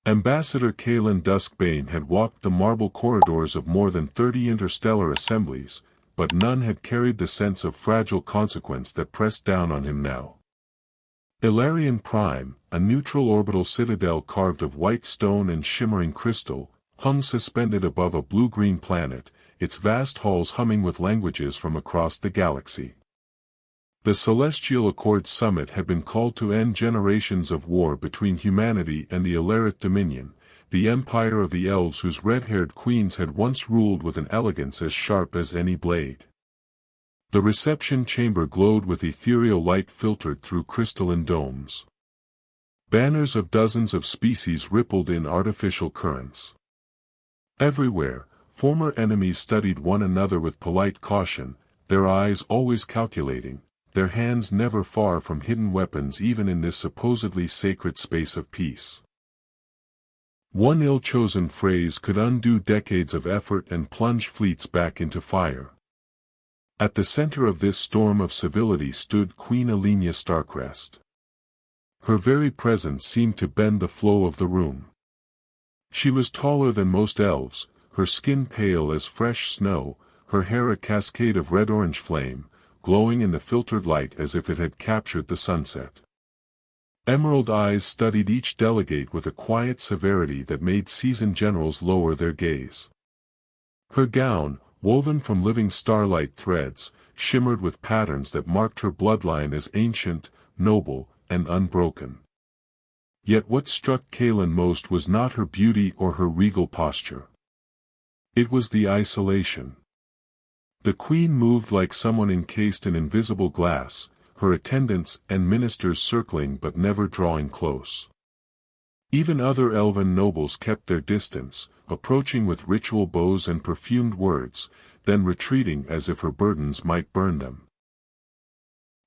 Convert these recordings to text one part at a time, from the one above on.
Ambassador Kalen Duskbane had walked the marble corridors of more than 30 interstellar assemblies, but none had carried the sense of fragile consequence that pressed down on him now. Ilarion Prime, a neutral orbital citadel carved of white stone and shimmering crystal, hung suspended above a blue-green planet, its vast halls humming with languages from across the galaxy. The Celestial Accord Summit had been called to end generations of war between humanity and the Alarith Dominion, the empire of the elves whose red-haired queens had once ruled with an elegance as sharp as any blade. The reception chamber glowed with ethereal light filtered through crystalline domes. Banners of dozens of species rippled in artificial currents. Everywhere, former enemies studied one another with polite caution, their eyes always calculating, their hands never far from hidden weapons even in this supposedly sacred space of peace. One ill-chosen phrase could undo decades of effort and plunge fleets back into fire. At the center of this storm of civility stood Queen Alenia Starcrest. Her very presence seemed to bend the flow of the room. She was taller than most elves, her skin pale as fresh snow, her hair a cascade of red-orange flame, glowing in the filtered light as if it had captured the sunset. Emerald eyes studied each delegate with a quiet severity that made seasoned generals lower their gaze. Her gown, woven from living starlight threads, shimmered with patterns that marked her bloodline as ancient, noble, and unbroken. Yet what struck Kalen most was not her beauty or her regal posture. It was the isolation. The queen moved like someone encased in invisible glass, her attendants and ministers circling but never drawing close. Even other elven nobles kept their distance, approaching with ritual bows and perfumed words, then retreating as if her burdens might burn them.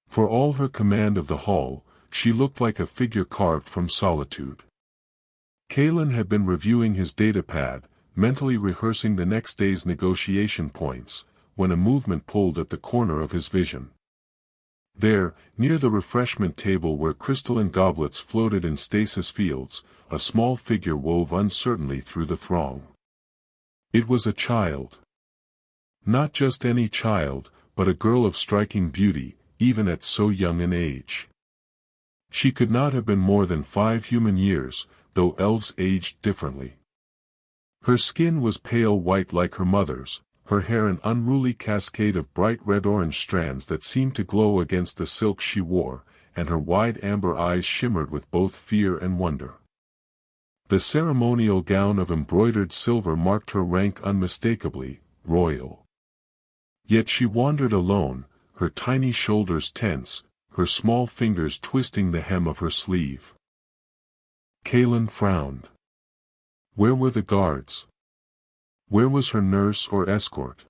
For all her command of the hall, she looked like a figure carved from solitude. Kalen had been reviewing his datapad, mentally rehearsing the next day's negotiation points, when a movement pulled at the corner of his vision. There, near the refreshment table where crystalline goblets floated in stasis fields, a small figure wove uncertainly through the throng. It was a child. Not just any child, but a girl of striking beauty, even at so young an age. She could not have been more than 5 human years, though elves aged differently. Her skin was pale white like her mother's, her hair an unruly cascade of bright red-orange strands that seemed to glow against the silk she wore, and her wide amber eyes shimmered with both fear and wonder. The ceremonial gown of embroidered silver marked her rank unmistakably, royal. Yet she wandered alone, her tiny shoulders tense, her small fingers twisting the hem of her sleeve. Kalen frowned. Where were the guards? Where was her nurse or escort?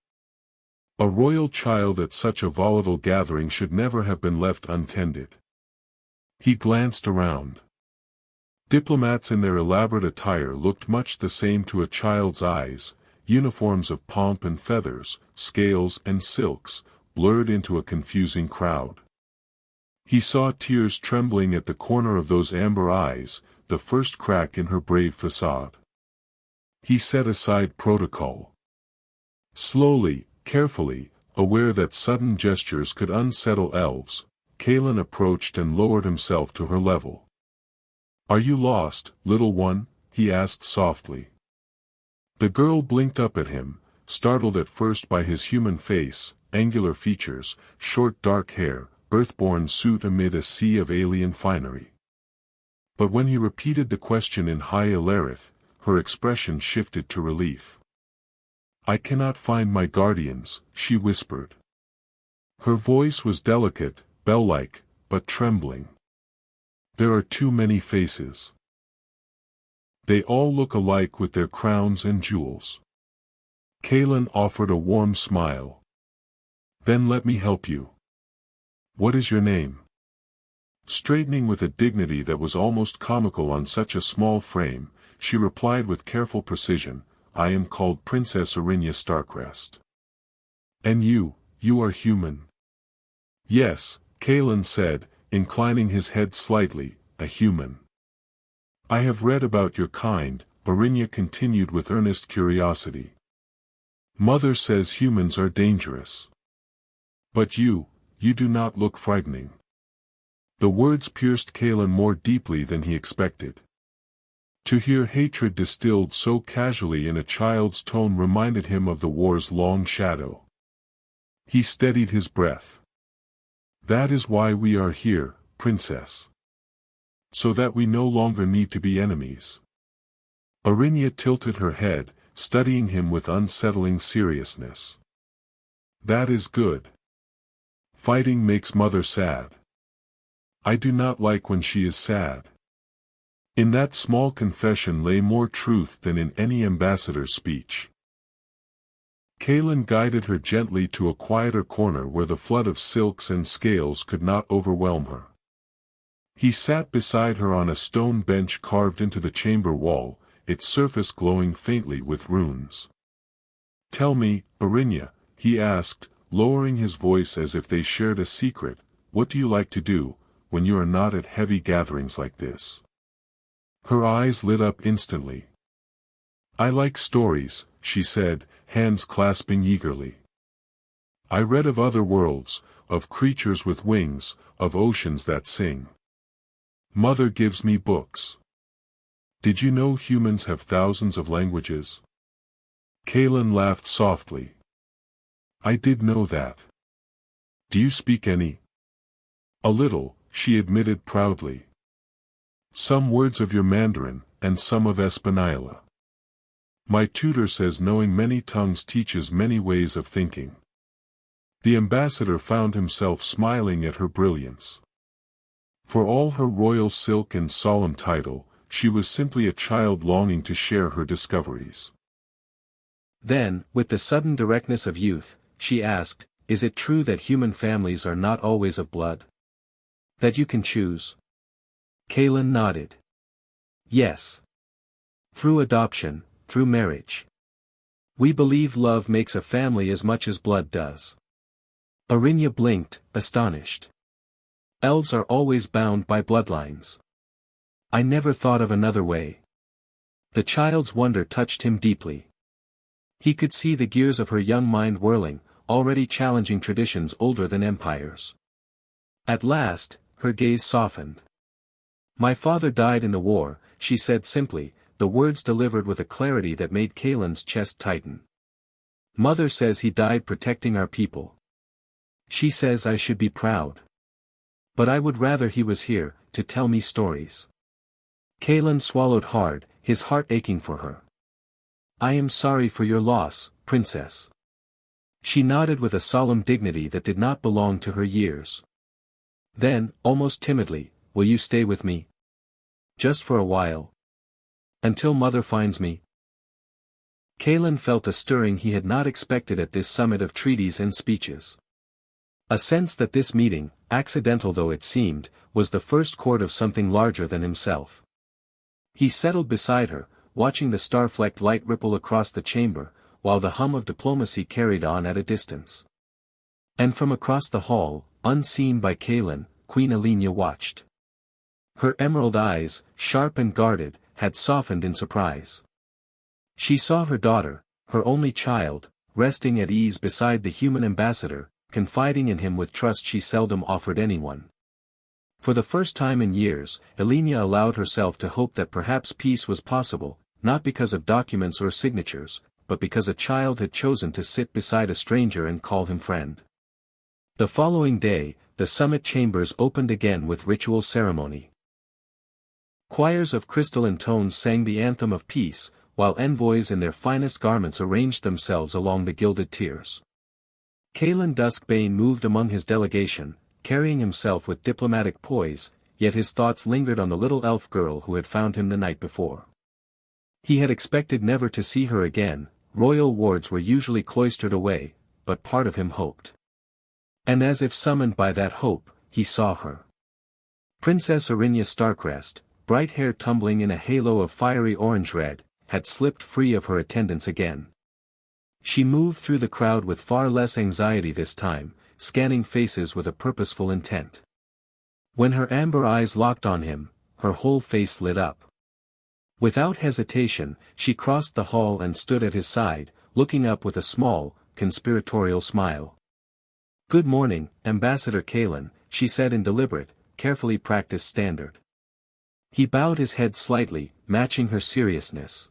A royal child at such a volatile gathering should never have been left untended. He glanced around. Diplomats in their elaborate attire looked much the same to a child's eyes, uniforms of pomp and feathers, scales and silks, blurred into a confusing crowd. He saw tears trembling at the corner of those amber eyes, the first crack in her brave facade. He set aside protocol. Slowly, carefully, aware that sudden gestures could unsettle elves, Kalen approached and lowered himself to her level. "Are you lost, little one?" he asked softly. The girl blinked up at him, startled at first by his human face, angular features, short dark hair, Earthborn suit amid a sea of alien finery. But when he repeated the question in High Alarith, her expression shifted to relief. "I cannot find my guardians," she whispered. Her voice was delicate, bell-like, but trembling. "There are too many faces. They all look alike with their crowns and jewels." Kalen offered a warm smile. "Then let me help you. What is your name?" Straightening with a dignity that was almost comical on such a small frame, she replied with careful precision, "I am called Princess Alenia Starcrest." "And you are human?" "Yes," Kalen said, inclining his head slightly, "a human." I have read about your kind, Orinia continued with earnest curiosity. Mother says humans are dangerous. But you do not look frightening. The words pierced Kalen more deeply than he expected. To hear hatred distilled so casually in a child's tone reminded him of the war's long shadow. He steadied his breath. That is why we are here, Princess. So that we no longer need to be enemies. Orinia tilted her head, studying him with unsettling seriousness. That is good. Fighting makes Mother sad. I do not like when she is sad. In that small confession lay more truth than in any ambassador's speech. Kalen guided her gently to a quieter corner where the flood of silks and scales could not overwhelm her. He sat beside her on a stone bench carved into the chamber wall, its surface glowing faintly with runes. Tell me, Orinia, he asked, lowering his voice as if they shared a secret, what do you like to do, when you are not at heavy gatherings like this? Her eyes lit up instantly. I like stories, she said, hands clasping eagerly. I read of other worlds, of creatures with wings, of oceans that sing. Mother gives me books. Did you know humans have thousands of languages? Kalen laughed softly. I did know that. Do you speak any? A little, she admitted proudly. Some words of your Mandarin, and some of Espaniola. My tutor says knowing many tongues teaches many ways of thinking. The ambassador found himself smiling at her brilliance. For all her royal silk and solemn title, she was simply a child longing to share her discoveries. Then, with the sudden directness of youth, she asked, is it true that human families are not always of blood? That you can choose? Kalen nodded. Yes. Through adoption, through marriage. We believe love makes a family as much as blood does. Orinia blinked, astonished. Elves are always bound by bloodlines. I never thought of another way. The child's wonder touched him deeply. He could see the gears of her young mind whirling, already challenging traditions older than empires. At last, her gaze softened. My father died in the war, she said simply, the words delivered with a clarity that made Kalen's chest tighten. Mother says he died protecting our people. She says I should be proud. But I would rather he was here, to tell me stories. Kalen swallowed hard, his heart aching for her. I am sorry for your loss, Princess. She nodded with a solemn dignity that did not belong to her years. Then, almost timidly, will you stay with me? Just for a while. Until Mother finds me. Kalen felt a stirring he had not expected at this summit of treaties and speeches. A sense that this meeting, accidental though it seemed, was the first chord of something larger than himself. He settled beside her, watching the star-flecked light ripple across the chamber, while the hum of diplomacy carried on at a distance. And from across the hall, unseen by Kalen, Queen Alenia watched. Her emerald eyes, sharp and guarded, had softened in surprise. She saw her daughter, her only child, resting at ease beside the human ambassador, confiding in him with trust she seldom offered anyone. For the first time in years, Alenia allowed herself to hope that perhaps peace was possible, not because of documents or signatures, but because a child had chosen to sit beside a stranger and call him friend. The following day, the summit chambers opened again with ritual ceremony. Choirs of crystalline tones sang the anthem of peace, while envoys in their finest garments arranged themselves along the gilded tiers. Kalen Duskbane moved among his delegation, carrying himself with diplomatic poise, yet his thoughts lingered on the little elf girl who had found him the night before. He had expected never to see her again, royal wards were usually cloistered away, but part of him hoped. And as if summoned by that hope, he saw her. Princess Orinia Starcrest, bright hair tumbling in a halo of fiery orange-red, had slipped free of her attendants again. She moved through the crowd with far less anxiety this time, scanning faces with a purposeful intent. When her amber eyes locked on him, her whole face lit up. Without hesitation, she crossed the hall and stood at his side, looking up with a small, conspiratorial smile. "Good morning, Ambassador Kalen," she said in deliberate, carefully practiced standard. He bowed his head slightly, matching her seriousness.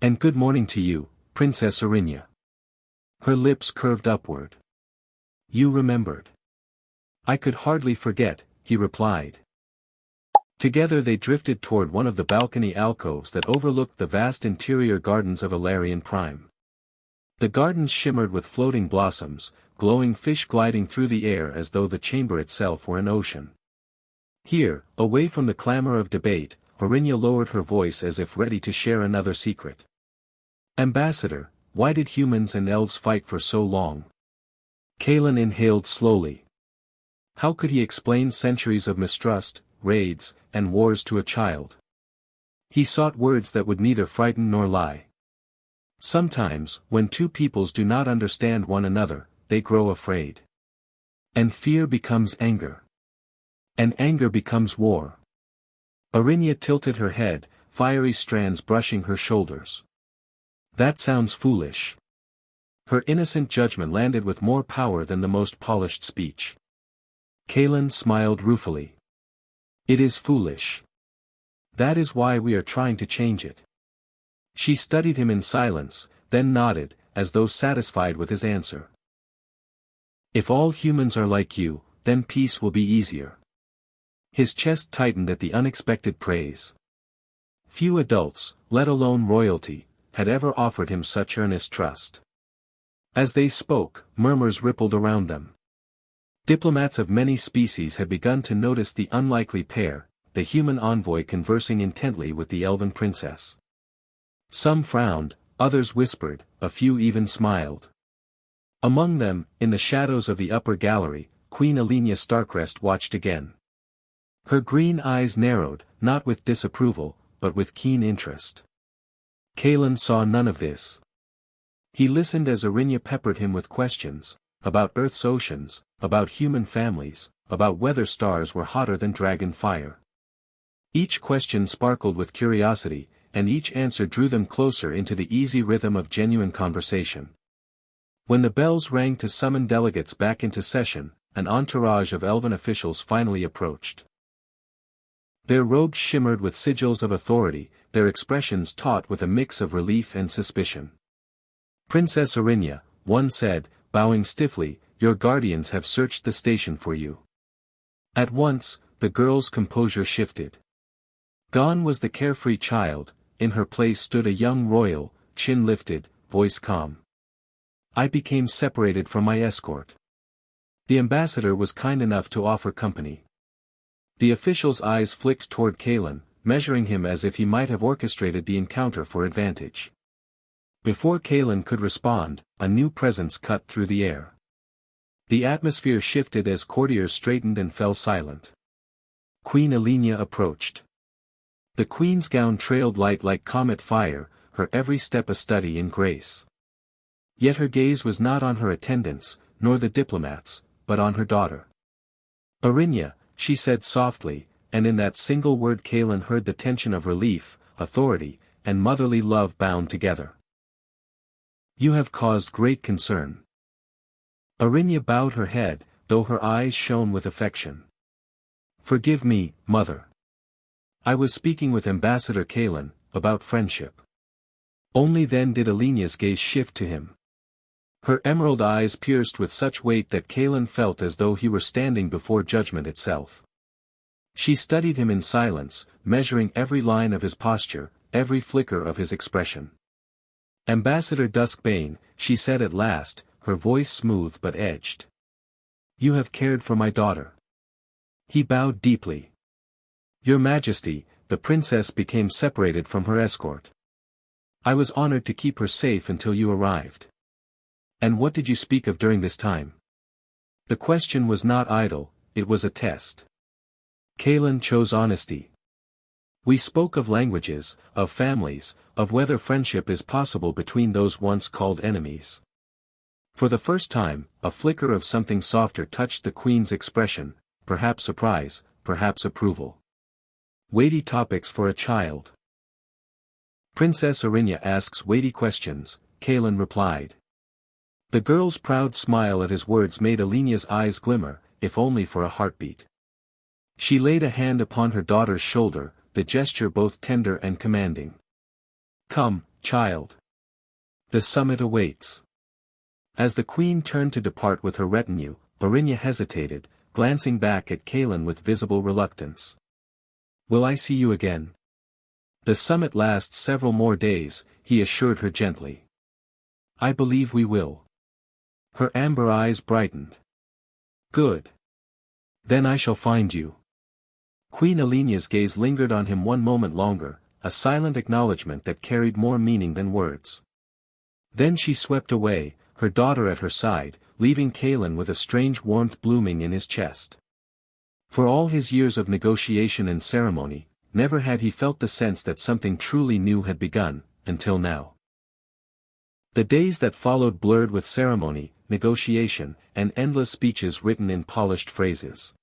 "And good morning to you, Princess Arinya." Her lips curved upward. "You remembered." "I could hardly forget," he replied. Together they drifted toward one of the balcony alcoves that overlooked the vast interior gardens of Alarian Prime. The gardens shimmered with floating blossoms, glowing fish gliding through the air as though the chamber itself were an ocean. Here, away from the clamor of debate, Arinya lowered her voice as if ready to share another secret. "Ambassador, why did humans and elves fight for so long?" Kalen inhaled slowly. How could he explain centuries of mistrust, raids, and wars to a child? He sought words that would neither frighten nor lie. Sometimes, when two peoples do not understand one another, they grow afraid. And fear becomes anger. And anger becomes war. Arinya tilted her head, fiery strands brushing her shoulders. "That sounds foolish." Her innocent judgment landed with more power than the most polished speech. Kalen smiled ruefully. "It is foolish. That is why we are trying to change it." She studied him in silence, then nodded, as though satisfied with his answer. "If all humans are like you, then peace will be easier." His chest tightened at the unexpected praise. Few adults, let alone royalty, had ever offered him such earnest trust. As they spoke, murmurs rippled around them. Diplomats of many species had begun to notice the unlikely pair, the human envoy conversing intently with the elven princess. Some frowned, others whispered, a few even smiled. Among them, in the shadows of the upper gallery, Queen Alenia Starcrest watched again. Her green eyes narrowed, not with disapproval, but with keen interest. Kalen saw none of this. He listened as Arinya peppered him with questions, about Earth's oceans, about human families, about whether stars were hotter than dragon fire. Each question sparkled with curiosity, and each answer drew them closer into the easy rhythm of genuine conversation. When the bells rang to summon delegates back into session, an entourage of elven officials finally approached. Their robes shimmered with sigils of authority, their expressions taut with a mix of relief and suspicion. "Princess Arinya," one said, bowing stiffly, "your guardians have searched the station for you." At once, the girl's composure shifted. Gone was the carefree child, in her place stood a young royal, chin lifted, voice calm. "I became separated from my escort. The ambassador was kind enough to offer company." The official's eyes flicked toward Kalen, measuring him as if he might have orchestrated the encounter for advantage. Before Kalen could respond, a new presence cut through the air. The atmosphere shifted as courtiers straightened and fell silent. Queen Alenia approached. The queen's gown trailed light like comet fire, her every step a study in grace. Yet her gaze was not on her attendants, nor the diplomats, but on her daughter. "Arinya," she said softly, and in that single word Kalen heard the tension of relief, authority, and motherly love bound together. "You have caused great concern." Arinya bowed her head, though her eyes shone with affection. "Forgive me, mother. I was speaking with Ambassador Kalen, about friendship." Only then did Alenia's gaze shift to him. Her emerald eyes pierced with such weight that Kalen felt as though he were standing before judgment itself. She studied him in silence, measuring every line of his posture, every flicker of his expression. "Ambassador Duskbane," she said at last, her voice smooth but edged. "You have cared for my daughter." He bowed deeply. "Your Majesty," the princess became separated from her escort. "I was honored to keep her safe until you arrived." "And what did you speak of during this time?" The question was not idle, it was a test. Kalen chose honesty. "We spoke of languages, of families, of whether friendship is possible between those once called enemies." For the first time, a flicker of something softer touched the queen's expression, perhaps surprise, perhaps approval. Weighty topics for a child. Princess Orinia asks weighty questions, Kaelin replied. The girl's proud smile at his words made Alenia's eyes glimmer, if only for a heartbeat. She laid a hand upon her daughter's shoulder, the gesture both tender and commanding. Come, child. The summit awaits. As the queen turned to depart with her retinue, Orinia hesitated, glancing back at Kaelin with visible reluctance. Will I see you again? The summit lasts several more days, he assured her gently. I believe we will. Her amber eyes brightened. Good. Then I shall find you. Queen Alenia's gaze lingered on him one moment longer, a silent acknowledgement that carried more meaning than words. Then she swept away, her daughter at her side, leaving Kaelin with a strange warmth blooming in his chest. For all his years of negotiation and ceremony, never had he felt the sense that something truly new had begun, until now. The days that followed blurred with ceremony, negotiation, and endless speeches written in polished phrases.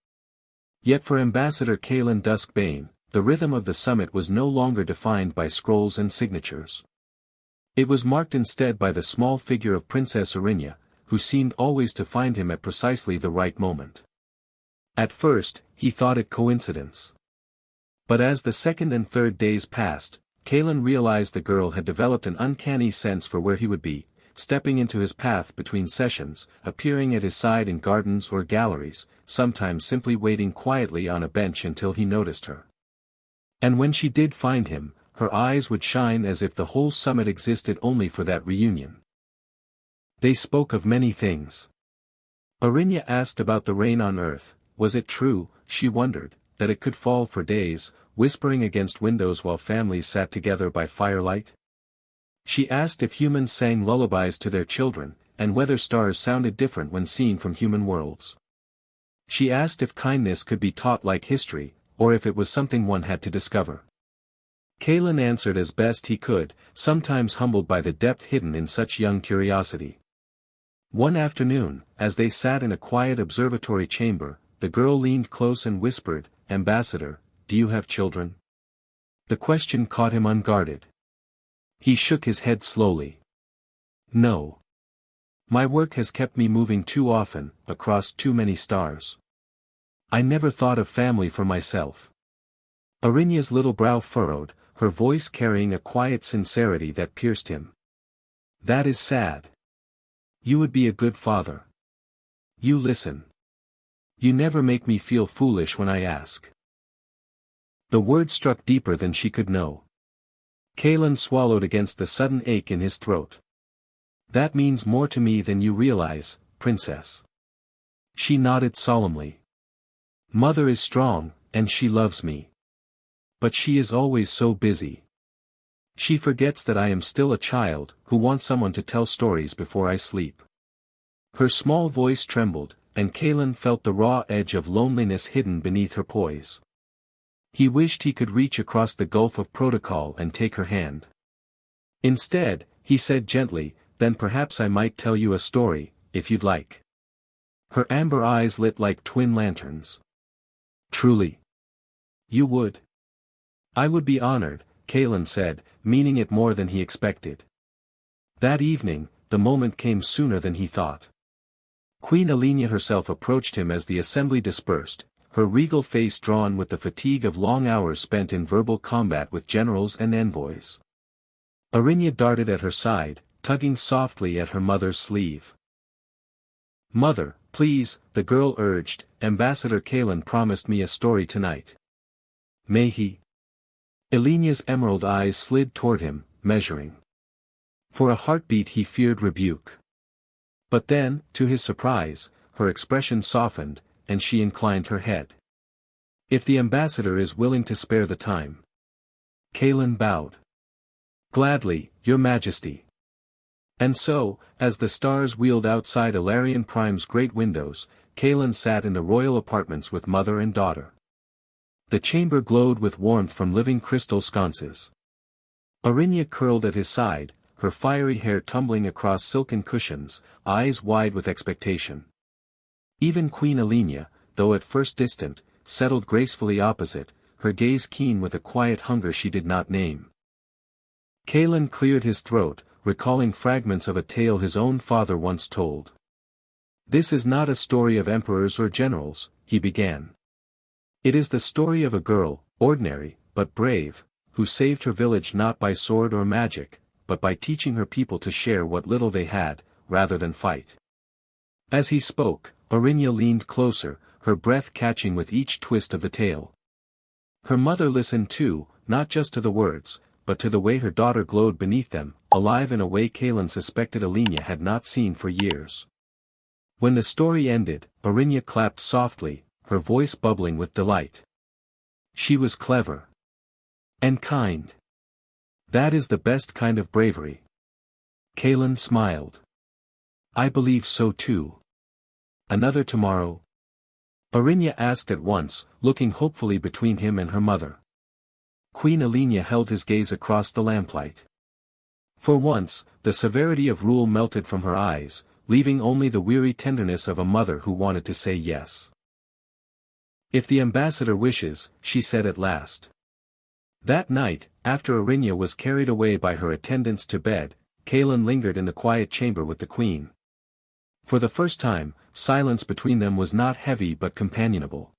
Yet for Ambassador Kaelin Duskbane, the rhythm of the summit was no longer defined by scrolls and signatures. It was marked instead by the small figure of Princess Orinia, who seemed always to find him at precisely the right moment. At first, he thought it coincidence. But as the second and third days passed, Kaelin realized the girl had developed an uncanny sense for where he would be, stepping into his path between sessions, appearing at his side in gardens or galleries, sometimes simply waiting quietly on a bench until he noticed her. And when she did find him, her eyes would shine as if the whole summit existed only for that reunion. They spoke of many things. Orinia asked about the rain on Earth. Was it true, she wondered, that it could fall for days, whispering against windows while families sat together by firelight? She asked if humans sang lullabies to their children, and whether stars sounded different when seen from human worlds. She asked if kindness could be taught like history, or if it was something one had to discover. Kaelin answered as best he could, sometimes humbled by the depth hidden in such young curiosity. One afternoon, as they sat in a quiet observatory chamber, the girl leaned close and whispered, Ambassador, do you have children? The question caught him unguarded. He shook his head slowly. No. My work has kept me moving too often, across too many stars. I never thought of family for myself. Orinia's little brow furrowed, her voice carrying a quiet sincerity that pierced him. That is sad. You would be a good father. You listen. You never make me feel foolish when I ask. The word struck deeper than she could know. Kaelin swallowed against the sudden ache in his throat. That means more to me than you realize, Princess. She nodded solemnly. Mother is strong, and she loves me. But she is always so busy. She forgets that I am still a child, who wants someone to tell stories before I sleep. Her small voice trembled, and Kaelin felt the raw edge of loneliness hidden beneath her poise. He wished he could reach across the gulf of protocol and take her hand. Instead, he said gently, then perhaps I might tell you a story, if you'd like. Her amber eyes lit like twin lanterns. Truly. You would. I would be honored, Kaelin said, meaning it more than he expected. That evening, the moment came sooner than he thought. Queen Alenia herself approached him as the assembly dispersed, her regal face drawn with the fatigue of long hours spent in verbal combat with generals and envoys. Orinia darted at her side, tugging softly at her mother's sleeve. Mother, please, the girl urged, Ambassador Kaelin promised me a story tonight. May he? Alenia's emerald eyes slid toward him, measuring. For a heartbeat he feared rebuke. But then, to his surprise, her expression softened, and she inclined her head. If the ambassador is willing to spare the time. Kaelin bowed. Gladly, your majesty. And so, as the stars wheeled outside Ilarion Prime's great windows, Kaelin sat in the royal apartments with mother and daughter. The chamber glowed with warmth from living crystal sconces. Orinia curled at his side, her fiery hair tumbling across silken cushions, eyes wide with expectation. Even Queen Alenia, though at first distant, settled gracefully opposite, her gaze keen with a quiet hunger she did not name. Kalen cleared his throat, recalling fragments of a tale his own father once told. "This is not a story of emperors or generals," he began. "It is the story of a girl, ordinary, but brave, who saved her village not by sword or magic, but by teaching her people to share what little they had, rather than fight." As he spoke, Orinya leaned closer, her breath catching with each twist of the tale. Her mother listened too, not just to the words, but to the way her daughter glowed beneath them, alive in a way Kalen suspected Alenia had not seen for years. When the story ended, Orinya clapped softly, her voice bubbling with delight. "She was clever. And kind. That is the best kind of bravery." Kalen smiled. "I believe so too. Another tomorrow?" Orinya asked at once, looking hopefully between him and her mother. Queen Alenia held his gaze across the lamplight. For once, the severity of rule melted from her eyes, leaving only the weary tenderness of a mother who wanted to say yes. "If the ambassador wishes," she said at last. That night, after Orinya was carried away by her attendants to bed, Kalen lingered in the quiet chamber with the queen. For the first time, silence between them was not heavy but companionable.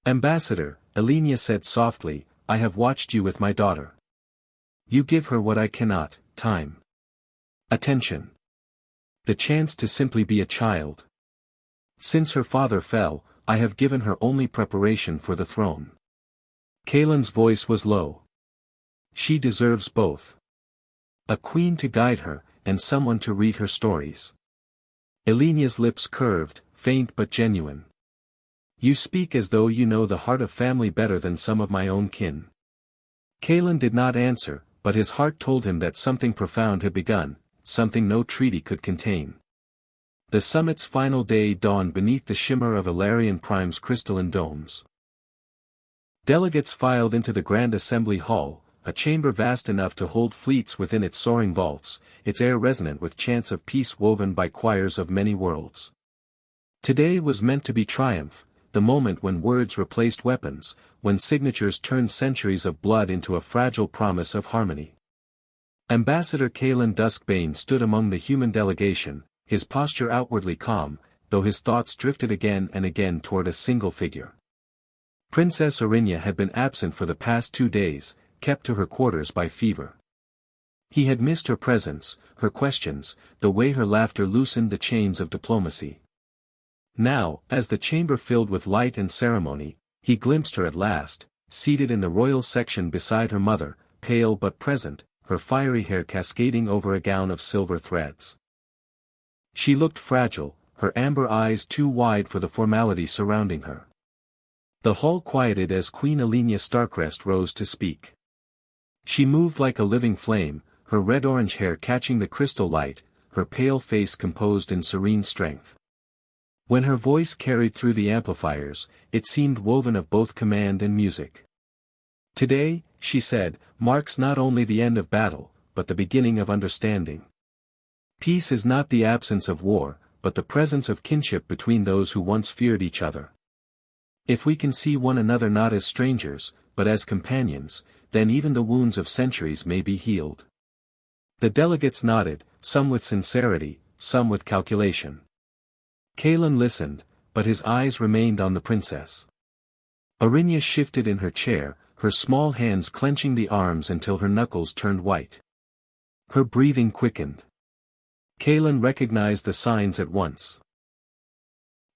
"Ambassador," Alenia said softly, "I have watched you with my daughter. You give her what I cannot, time. Attention. The chance to simply be a child. Since her father fell, I have given her only preparation for the throne." Kalen's voice was low. "She deserves both. A queen to guide her, and someone to read her stories." Alenia's lips curved, faint but genuine. "You speak as though you know the heart of family better than some of my own kin." Kalen did not answer, but his heart told him that something profound had begun, something no treaty could contain. The summit's final day dawned beneath the shimmer of Ilarion Prime's crystalline domes. Delegates filed into the Grand Assembly Hall, a chamber vast enough to hold fleets within its soaring vaults, its air resonant with chants of peace woven by choirs of many worlds. Today was meant to be triumph, the moment when words replaced weapons, when signatures turned centuries of blood into a fragile promise of harmony. Ambassador Kalen Duskbane stood among the human delegation, his posture outwardly calm, though his thoughts drifted again and again toward a single figure. Princess Orinya had been absent for the past 2 days, kept to her quarters by fever. He had missed her presence, her questions, the way her laughter loosened the chains of diplomacy. Now, as the chamber filled with light and ceremony, he glimpsed her at last, seated in the royal section beside her mother, pale but present, her fiery hair cascading over a gown of silver threads. She looked fragile, her amber eyes too wide for the formality surrounding her. The hall quieted as Queen Alenia Starcrest rose to speak. She moved like a living flame, her red-orange hair catching the crystal light, her pale face composed in serene strength. When her voice carried through the amplifiers, it seemed woven of both command and music. "Today," she said, "marks not only the end of battle, but the beginning of understanding. Peace is not the absence of war, but the presence of kinship between those who once feared each other. If we can see one another not as strangers, but as companions, then even the wounds of centuries may be healed." The delegates nodded, some with sincerity, some with calculation. Kalen listened, but his eyes remained on the princess. Orinya shifted in her chair, her small hands clenching the arms until her knuckles turned white. Her breathing quickened. Kalen recognized the signs at once.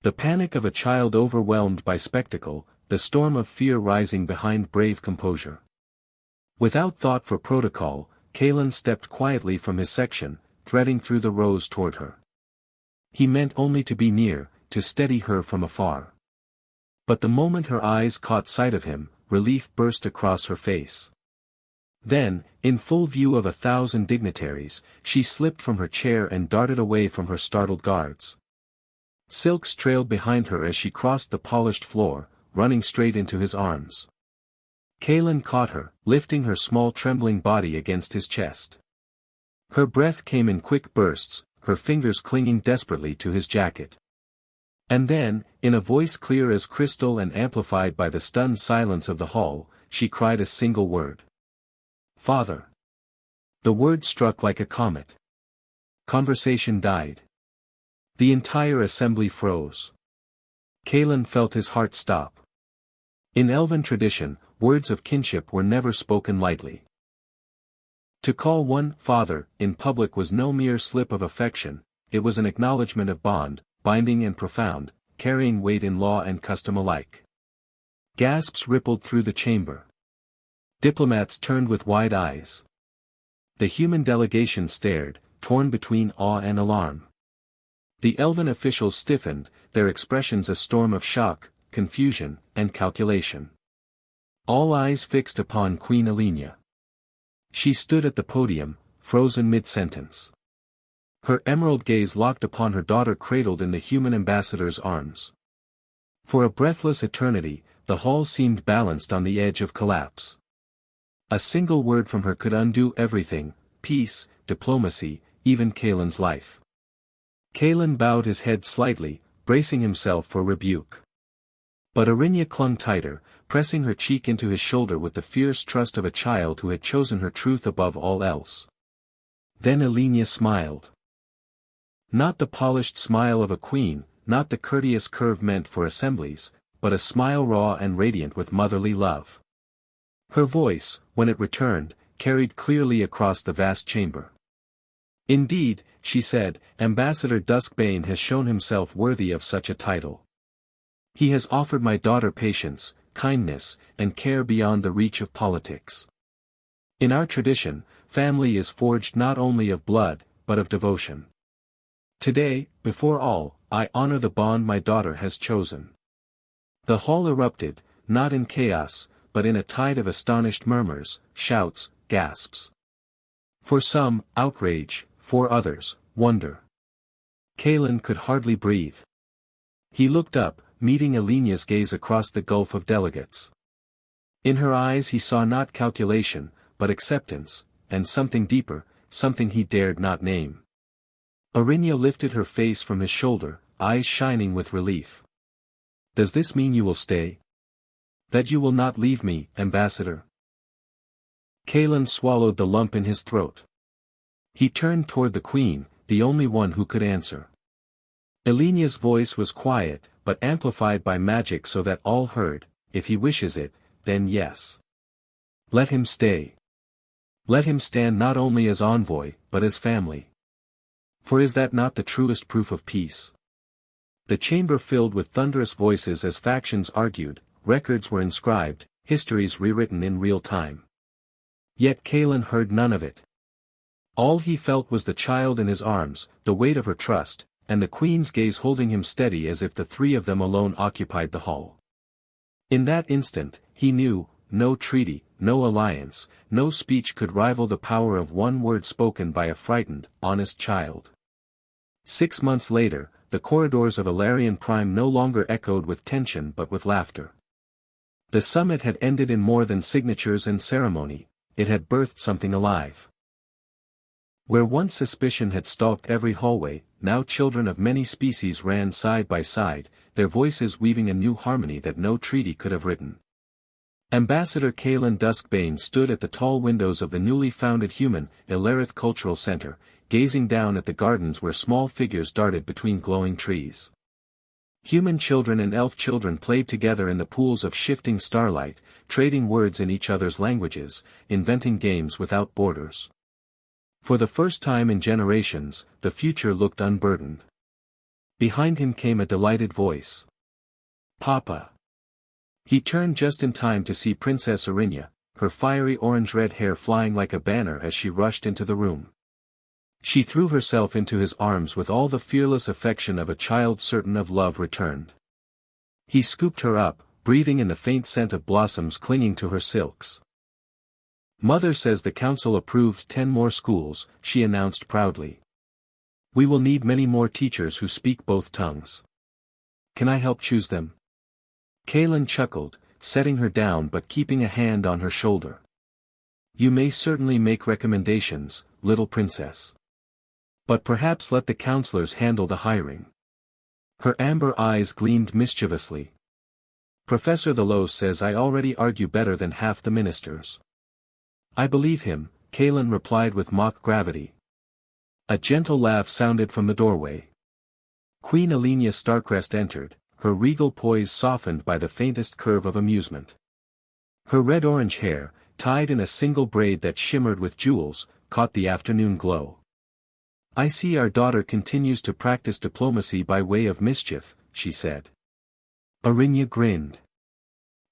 The panic of a child overwhelmed by spectacle, the storm of fear rising behind brave composure. Without thought for protocol, Kalen stepped quietly from his section, threading through the rows toward her. He meant only to be near, to steady her from afar. But the moment her eyes caught sight of him, relief burst across her face. Then, in full view of 1,000 dignitaries, she slipped from her chair and darted away from her startled guards. Silks trailed behind her as she crossed the polished floor, running straight into his arms. Kalen caught her, lifting her small trembling body against his chest. Her breath came in quick bursts, her fingers clinging desperately to his jacket. And then, in a voice clear as crystal and amplified by the stunned silence of the hall, she cried a single word. "Father." The word struck like a comet. Conversation died. The entire assembly froze. Kalen felt his heart stop. In elven tradition, words of kinship were never spoken lightly. To call one father in public was no mere slip of affection, it was an acknowledgement of bond, binding and profound, carrying weight in law and custom alike. Gasps rippled through the chamber. Diplomats turned with wide eyes. The human delegation stared, torn between awe and alarm. The elven officials stiffened, their expressions a storm of shock, confusion, and calculation. All eyes fixed upon Queen Elenia. She stood at the podium, frozen mid-sentence. Her emerald gaze locked upon her daughter cradled in the human ambassador's arms. For a breathless eternity, the hall seemed balanced on the edge of collapse. A single word from her could undo everything, peace, diplomacy, even Kalen's life. Kalen bowed his head slightly, bracing himself for rebuke. But Arinya clung tighter, pressing her cheek into his shoulder with the fierce trust of a child who had chosen her truth above all else. Then Elenia smiled. Not the polished smile of a queen, not the courteous curve meant for assemblies, but a smile raw and radiant with motherly love. Her voice, when it returned, carried clearly across the vast chamber. Indeed, she said, Ambassador Duskbane has shown himself worthy of such a title. He has offered my daughter patience, kindness, and care beyond the reach of politics. In our tradition, family is forged not only of blood, but of devotion. Today, before all, I honor the bond my daughter has chosen. The hall erupted, not in chaos, but in a tide of astonished murmurs, shouts, gasps. For some, outrage, for others, wonder. Kalen could hardly breathe. He looked up, meeting Elenia's gaze across the gulf of delegates. In her eyes he saw not calculation, but acceptance, and something deeper, something he dared not name. Arinya lifted her face from his shoulder, eyes shining with relief. Does this mean you will stay? That you will not leave me, Ambassador? Kalen swallowed the lump in his throat. He turned toward the queen, the only one who could answer. Elenia's voice was quiet, but amplified by magic so that all heard, if he wishes it, then yes. Let him stay. Let him stand not only as envoy, but as family. For is that not the truest proof of peace? The chamber filled with thunderous voices as factions argued, records were inscribed, histories rewritten in real time. Yet Kalen heard none of it. All he felt was the child in his arms, the weight of her trust, and the queen's gaze holding him steady as if the three of them alone occupied the hall. In that instant, he knew, no treaty, no alliance, no speech could rival the power of one word spoken by a frightened, honest child. 6 months later, the corridors of Alarian Prime no longer echoed with tension but with laughter. The summit had ended in more than signatures and ceremony, it had birthed something alive. Where once suspicion had stalked every hallway, now children of many species ran side by side, their voices weaving a new harmony that no treaty could have written. Ambassador Kalen Duskbane stood at the tall windows of the newly founded human, Ilarith Cultural Center, gazing down at the gardens where small figures darted between glowing trees. Human children and elf children played together in the pools of shifting starlight, trading words in each other's languages, inventing games without borders. For the first time in generations, the future looked unburdened. Behind him came a delighted voice. Papa. He turned just in time to see Princess Arinya, her fiery orange-red hair flying like a banner as she rushed into the room. She threw herself into his arms with all the fearless affection of a child certain of love returned. He scooped her up, breathing in the faint scent of blossoms clinging to her silks. Mother says the council approved 10 more schools, she announced proudly. We will need many more teachers who speak both tongues. Can I help choose them? Kalen chuckled, setting her down but keeping a hand on her shoulder. You may certainly make recommendations, little princess. But perhaps let the counselors handle the hiring. Her amber eyes gleamed mischievously. Professor Thelos says I already argue better than half the ministers. I believe him, Kaelin replied with mock gravity. A gentle laugh sounded from the doorway. Queen Alenia Starcrest entered, her regal poise softened by the faintest curve of amusement. Her red-orange hair, tied in a single braid that shimmered with jewels, caught the afternoon glow. I see our daughter continues to practice diplomacy by way of mischief, she said. Arinya grinned.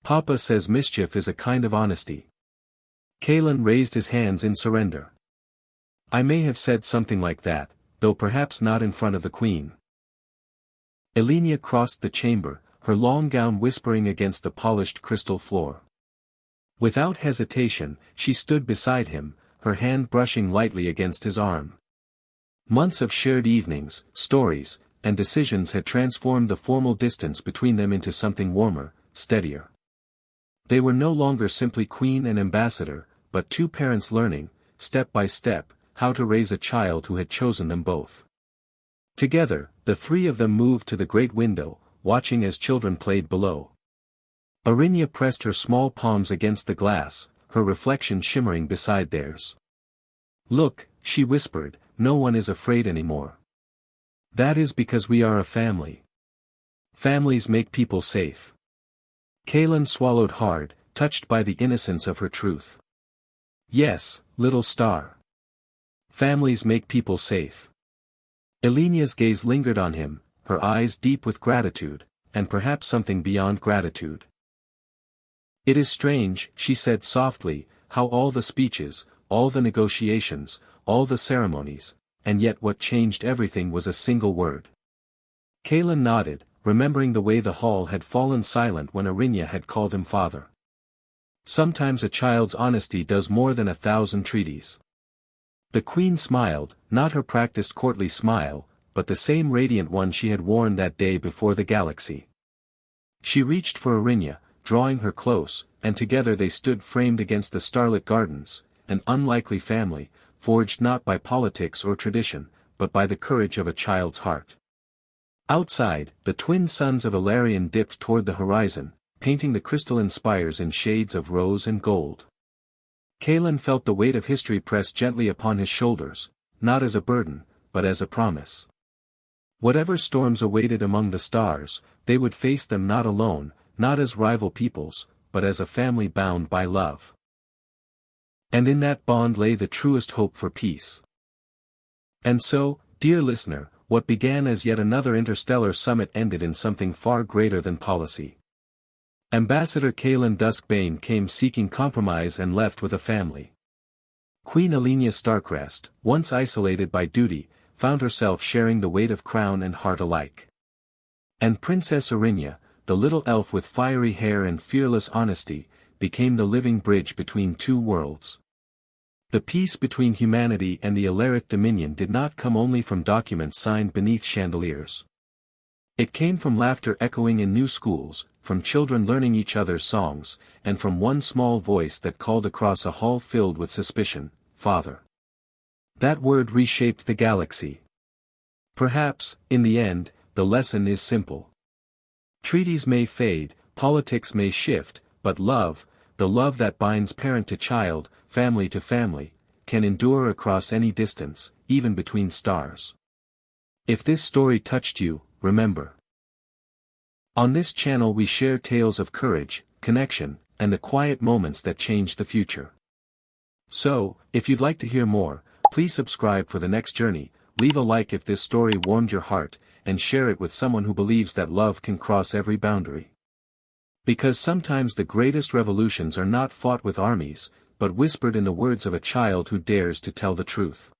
Papa says mischief is a kind of honesty. Kaelin raised his hands in surrender. I may have said something like that, though perhaps not in front of the queen. Alenia crossed the chamber, her long gown whispering against the polished crystal floor. Without hesitation, she stood beside him, her hand brushing lightly against his arm. Months of shared evenings, stories, and decisions had transformed the formal distance between them into something warmer, steadier. They were no longer simply queen and ambassador, but two parents learning, step by step, how to raise a child who had chosen them both. Together, the three of them moved to the great window, watching as children played below. Arinya pressed her small palms against the glass, her reflection shimmering beside theirs. Look, she whispered, no one is afraid anymore. That is because we are a family. Families make people safe. Kaelin swallowed hard, touched by the innocence of her truth. Yes, little star. Families make people safe. Alenia's gaze lingered on him, her eyes deep with gratitude, and perhaps something beyond gratitude. It is strange, she said softly, how all the speeches, all the negotiations, all the ceremonies, and yet what changed everything was a single word. Kaelin nodded, remembering the way the hall had fallen silent when Arinya had called him father. Sometimes a child's honesty does more than 1,000 treaties. The queen smiled, not her practiced courtly smile, but the same radiant one she had worn that day before the galaxy. She reached for Arinya, drawing her close, and together they stood framed against the starlit gardens, an unlikely family, forged not by politics or tradition, but by the courage of a child's heart. Outside, the twin suns of Ilarion dipped toward the horizon, painting the crystalline spires in shades of rose and gold. Kaelin felt the weight of history press gently upon his shoulders, not as a burden, but as a promise. Whatever storms awaited among the stars, they would face them not alone, not as rival peoples, but as a family bound by love. And in that bond lay the truest hope for peace. And so, dear listener, what began as yet another interstellar summit ended in something far greater than policy. Ambassador Kaelin Duskbane came seeking compromise and left with a family. Queen Alenia Starcrest, once isolated by duty, found herself sharing the weight of crown and heart alike. And Princess Arinya, the little elf with fiery hair and fearless honesty, became the living bridge between two worlds. The peace between humanity and the Alaric Dominion did not come only from documents signed beneath chandeliers. It came from laughter echoing in new schools, from children learning each other's songs, and from one small voice that called across a hall filled with suspicion, Father. That word reshaped the galaxy. Perhaps, in the end, the lesson is simple. Treaties may fade, politics may shift, but love, the love that binds parent to child, family to family, can endure across any distance, even between stars. If this story touched you, remember. On this channel we share tales of courage, connection, and the quiet moments that change the future. So, if you'd like to hear more, please subscribe for the next journey, leave a like if this story warmed your heart, and share it with someone who believes that love can cross every boundary. Because sometimes the greatest revolutions are not fought with armies, but whispered in the words of a child who dares to tell the truth.